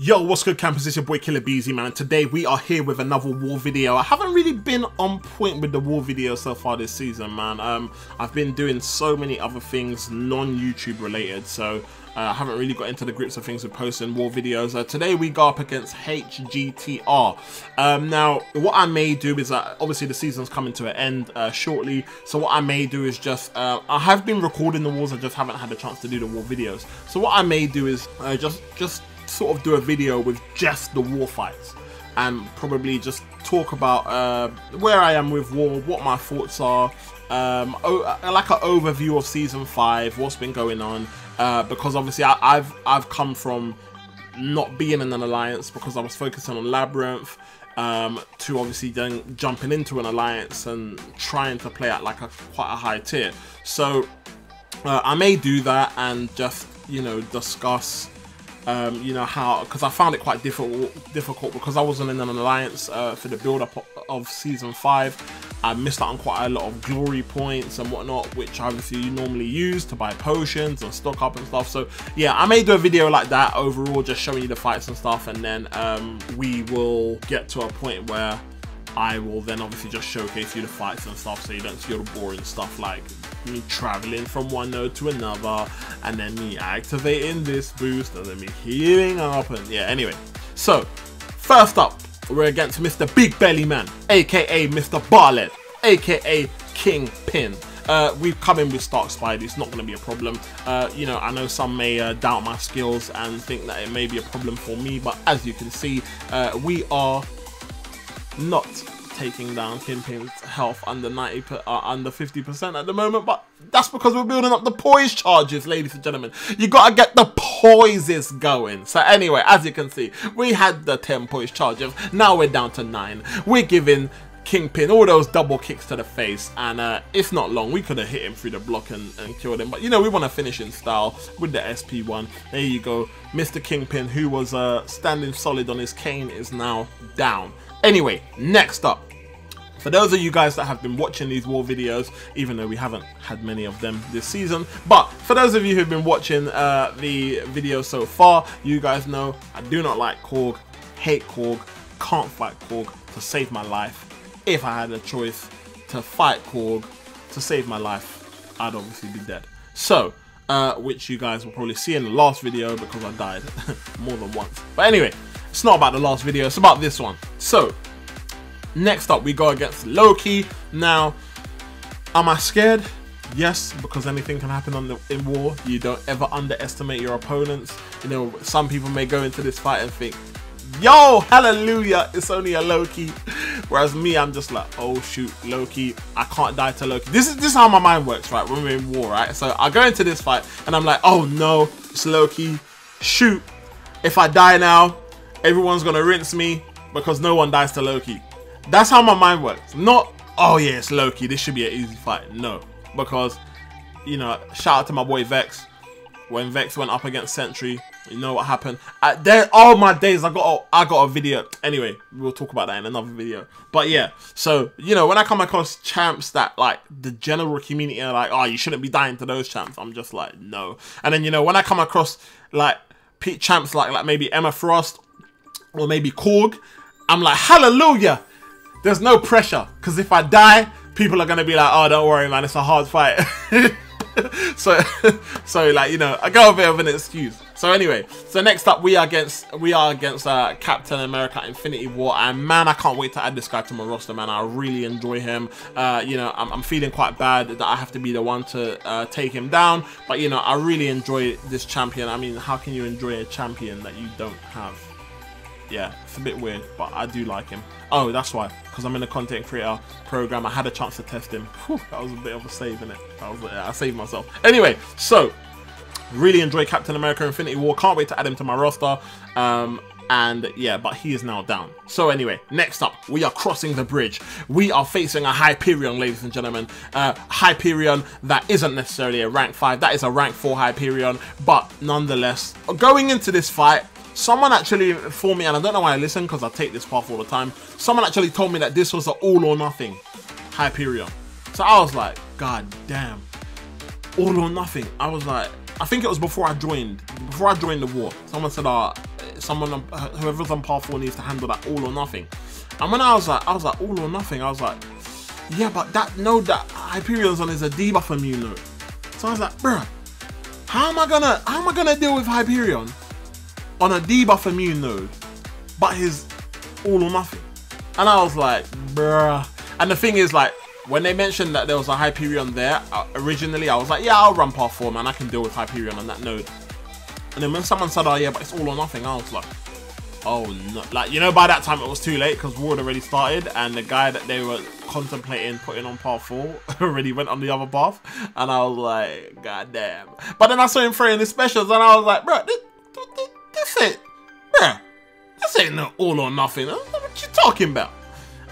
Yo, what's good, campers? It's your boy Killer Beezy, man. Today we are here with another war video. I haven't really been on point with the war video so far this season, man. I've been doing so many other things non-YouTube related, so I haven't really got into the grips of things with posting war videos. Today we go up against HGTR. Now, what I may do is, obviously the season's coming to an end shortly, so what I may do is just, I have been recording the wars, I just haven't had a chance to do the war videos. So what I may do is just sort of do a video with just the war fights and probably just talk about where I am with war, what my thoughts are, like an overview of season 5, what's been going on, because obviously I've come from not being in an alliance because I was focusing on Labyrinth, to obviously then jumping into an alliance and trying to play at like quite a high tier. So I may do that and just, you know, discuss you know, how, because I found it quite difficult because I wasn't in an alliance for the build up of season 5. I missed out on quite a lot of glory points and whatnot, which obviously you normally use to buy potions and stock up and stuff. So yeah, I may do a video like that overall, just showing you the fights and stuff, and then we will get to a point where I will then obviously just showcase you the fights and stuff, so you don't see all the boring stuff like me traveling from one node to another, and then me activating this boost, and then me healing up, and yeah, anyway. So, first up, we're against Mr. Big Belly Man, aka Mr. Barlet, aka Kingpin. We've come in with Stark Spidey, it's not going to be a problem. You know, I know some may doubt my skills and think that it may be a problem for me, but as you can see, we are not taking down Kingpin's health under 50% at the moment, but that's because we're building up the poise charges, ladies and gentlemen. You gotta get the poises going. So anyway, as you can see, we had the 10 poise charges, now we're down to 9. We're giving Kingpin all those double kicks to the face, and it's not long. We could have hit him through the block and killed him, but you know, we want to finish in style with the SP1. There you go. Mr. Kingpin, who was standing solid on his cane, is now down. Anyway, next up, for those of you guys that have been watching these war videos, even though we haven't had many of them this season, but for those of you who've been watching the videos so far, you guys know I do not like Korg, hate Korg, can't fight Korg to save my life. If I had a choice to fight Korg to save my life, I'd obviously be dead. So, which you guys will probably see in the last video because I died more than once. But anyway, it's not about the last video, it's about this one. So, next up we go against Loki. Now, am I scared? Yes, because anything can happen in war. You don't ever underestimate your opponents. You know, some people may go into this fight and think, yo, hallelujah, it's only a Loki. Whereas me, I'm just like, oh shoot, Loki, I can't die to Loki. This is how my mind works, right, when we're in war, right? So I go into this fight and I'm like, oh no, it's Loki. Shoot, if I die now, everyone's gonna rinse me because no one dies to Loki. That's how my mind works. Not, oh yeah, it's Loki, this should be an easy fight. No, because, you know, shout out to my boy Vex. When Vex went up against Sentry, you know what happened. There, all my days, I got a video. Anyway, we'll talk about that in another video. But yeah, so you know, when I come across champs that like the general community are like, oh, you shouldn't be dying to those champs, I'm just like, no. And then, you know, when I come across like champs like maybe Emma Frost or maybe Korg, I'm like, hallelujah. There's no pressure, because if I die, people are gonna be like, oh, don't worry, man, it's a hard fight. so like, you know, I got a bit of an excuse. So anyway, so next up we are against Captain America Infinity War, and man, I can't wait to add this guy to my roster, man. I really enjoy him. You know, I'm feeling quite bad that I have to be the one to take him down, but you know, I really enjoy this champion. I mean, how can you enjoy a champion that you don't have? Yeah, it's a bit weird, but I do like him. Oh, that's why, because I'm in a content creator program. I had a chance to test him. Whew, that was a bit of a save, innit? I saved myself. Anyway, so really enjoy Captain America Infinity War. Can't wait to add him to my roster. And yeah, but he is now down. So anyway, next up, we are crossing the bridge. We are facing a Hyperion, ladies and gentlemen. Hyperion that isn't necessarily a rank 5. That is a rank 4 Hyperion. But nonetheless, going into this fight, someone actually informed me, and I don't know why I listen because I take this path all the time. Someone actually told me that this was an all or nothing Hyperion. So I was like, god damn, all or nothing. I was like, I think it was before I joined the war. Someone said, whoever's on path 4 needs to handle that all or nothing. And when I was like all or nothing, I was like, yeah, but that node that Hyperion's on is a debuff immune node. So I was like, bruh, how am I gonna deal with Hyperion on a debuff immune node, but his all or nothing? And I was like, bruh. And the thing is, like, when they mentioned that there was a Hyperion there, originally I was like, yeah, I'll run path 4, man. I can deal with Hyperion on that node. And then when someone said, oh yeah, but it's all or nothing, I was like, oh no. Like, you know, by that time it was too late because war had already started, and the guy that they were contemplating putting on path 4 already went on the other path. And I was like, god damn. But then I saw him throwing his specials, and I was like, bro, this ain't no all or nothing. What you talking about?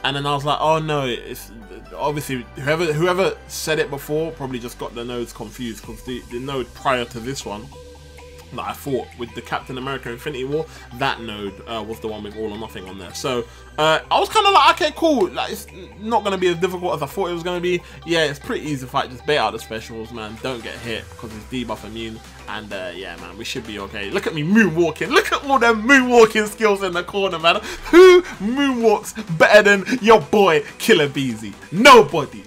And then I was like, oh no, it's obviously whoever said it before probably just got the nodes confused, because the node prior to this one that I fought with the Captain America Infinity War, that node was the one with all or nothing on there. So I was kind of like, okay, cool, like, it's not going to be as difficult as I thought it was going to be. Yeah, it's pretty easy fight, just bait out the specials, man, don't get hit because it's debuff immune, and yeah, man, we should be okay. Look at me moonwalking, look at all them moonwalking skills in the corner, man. Who moonwalks better than your boy Killer Beezy? Nobody.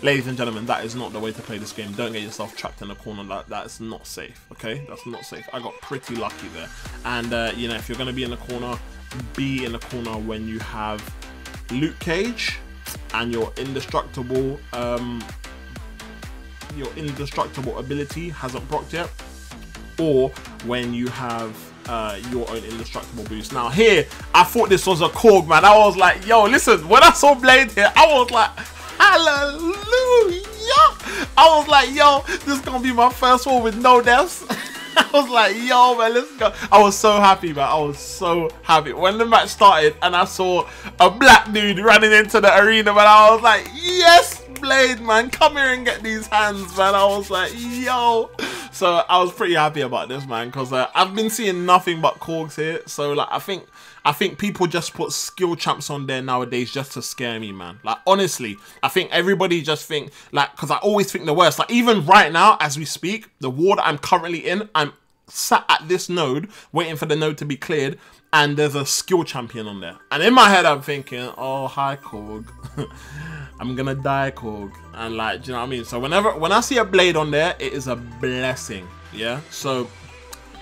Ladies and gentlemen, that is not the way to play this game. Don't get yourself trapped in a corner. That's not safe, okay? That's not safe. I got pretty lucky there. And, you know, if you're going to be in the corner, be in the corner when you have Luke Cage and your indestructible ability hasn't procced yet, or when you have your own indestructible boost. Now here, I thought this was a Korg, man. I was like, yo, listen, when I saw Blade here, I was like, hallelujah! I was like, yo, this is gonna be my first one with no deaths. I was like, yo, man, let's go. I was so happy, man. I was so happy. When the match started and I saw a black dude running into the arena, man, I was like, yes, Blade, man, come here and get these hands, man. I was like, yo. So I was pretty happy about this, man, because I've been seeing nothing but Korgs here. So, like, I think people just put skill champs on there nowadays just to scare me, man. Like, honestly, I think everybody just think, like, because I always think the worst. Like, even right now, as we speak, the war that I'm currently in, I'm sat at this node, waiting for the node to be cleared, and there's a skill champion on there. And in my head, I'm thinking, oh, hi, Korg. I'm gonna die, Korg. And, like, do you know what I mean? So when I see a Blade on there, it is a blessing, yeah? So,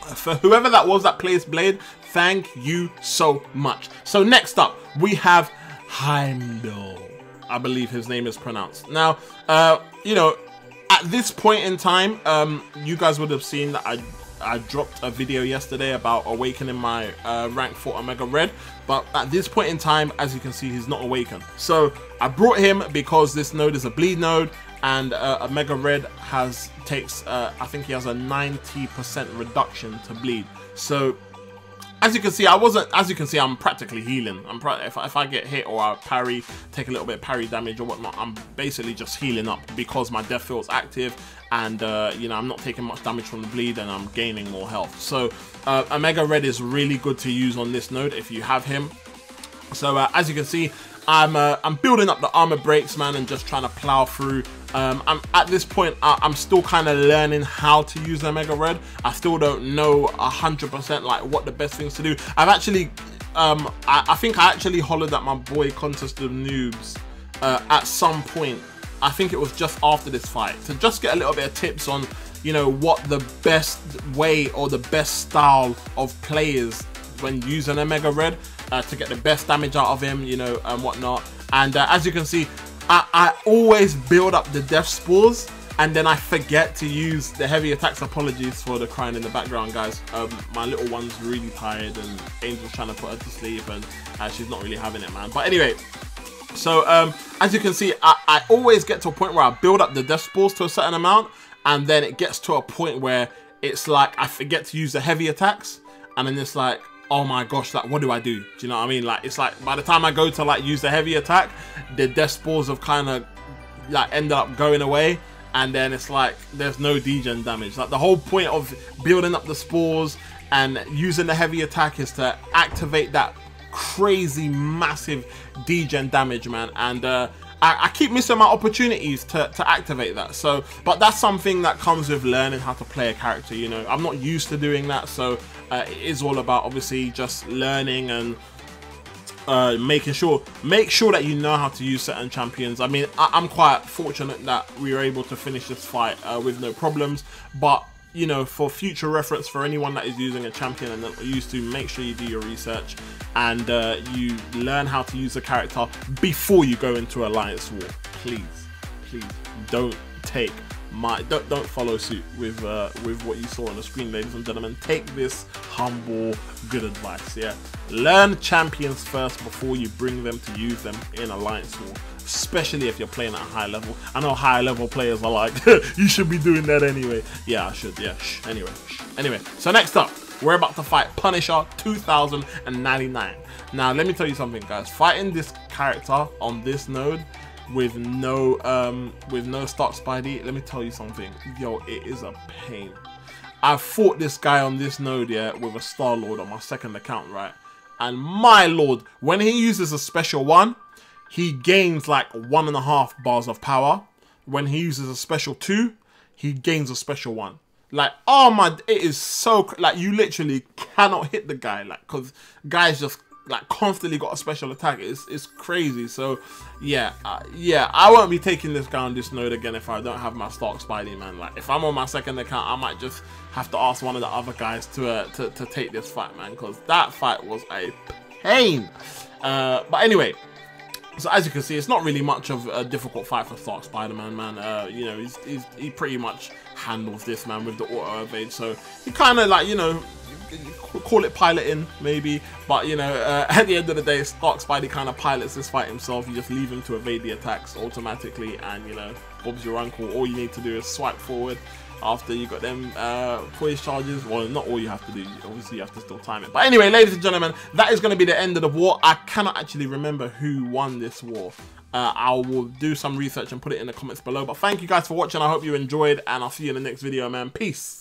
for whoever that was that plays Blade, thank you so much. So next up, we have Heimdall. I believe his name is pronounced. Now, you know, at this point in time, you guys would have seen that I dropped a video yesterday about awakening my rank 4 Omega Red. But at this point in time, as you can see, he's not awakened. So I brought him because this node is a bleed node, and Omega Red takes I think he has a 90% reduction to bleed. So as you can see, I'm practically healing. If I get hit or I parry, take a little bit of parry damage or whatnot, I'm basically just healing up because my death field's active, and you know, I'm not taking much damage from the bleed, and I'm gaining more health. So Omega Red is really good to use on this node if you have him. So as you can see, I'm building up the armor breaks, man, and just trying to plow through. I'm at this point, I'm still kind of learning how to use Omega Red. I still don't know 100% like what the best things to do. I've actually, I think I actually hollered at my boy Contest of Noobs at some point. I think it was just after this fight, to just get a little bit of tips on, you know, what the best way or the best style of play is when using Omega Red to get the best damage out of him, you know, and whatnot. And as you can see, I always build up the death spores, and then I forget to use the heavy attacks. Apologies for the crying in the background, guys. My little one's really tired, and Angel's trying to put her to sleep, and she's not really having it, man. But anyway, so as you can see, I always get to a point where I build up the death spores to a certain amount, and then it gets to a point where it's like I forget to use the heavy attacks, and then it's like, oh my gosh, like, what do I do? Do you know what I mean? Like, it's like by the time I go to like use the heavy attack, the death spores have kind of like ended up going away, and then it's like there's no degen damage. Like, the whole point of building up the spores and using the heavy attack is to activate that crazy massive degen damage, man. And I keep missing my opportunities to activate that. So, but that's something that comes with learning how to play a character, you know. I'm not used to doing that, so it is all about obviously just learning and make sure that you know how to use certain champions. I mean, I'm quite fortunate that we were able to finish this fight with no problems, but you know, for future reference, for anyone that is using a champion and not used to, make sure you do your research and you learn how to use the character before you go into Alliance War. Please don't take don't follow suit with what you saw on the screen, ladies and gentlemen. Take this humble good advice. Yeah, learn champions first before you bring them to use them in Alliance War, especially if you're playing at a high level. I know high level players are like, you should be doing that anyway. Yeah, I should. Yeah, anyway, so next up, we're about to fight Punisher 2099. Now let me tell you something, guys. Fighting this character on this node with no stock Spidey, let me tell you something, yo, it is a pain. I fought this guy on this node, yeah, with a Star-Lord on my second account, right? And my lord, when he uses a special one, he gains like 1.5 bars of power. When he uses a special 2, he gains a special 1. Like, oh my, it is so, like, you literally cannot hit the guy, like, because guys just like constantly got a special attack. It's crazy. So yeah, I won't be taking this guy on this node again if I don't have my stock Spidey, man. Like, if I'm on my second account, I might just have to ask one of the other guys to take this fight, man, because that fight was a pain. But anyway, so as you can see, it's not really much of a difficult fight for Stark Spider-Man, man. You know, he pretty much handles this, man, with the auto evade. So he kind of, like, you know, call it piloting maybe, but you know, at the end of the day, Stark Spidey kind of pilots this fight himself. You just leave him to evade the attacks automatically, and you know, Bob's your uncle. All you need to do is swipe forward after you got them poise charges. Well, not all you have to do, obviously you have to still time it. But anyway, ladies and gentlemen, that is going to be the end of the war. I cannot actually remember who won this war. I will do some research and put it in the comments below. But thank you guys for watching. I hope you enjoyed, and I'll see you in the next video, man. Peace.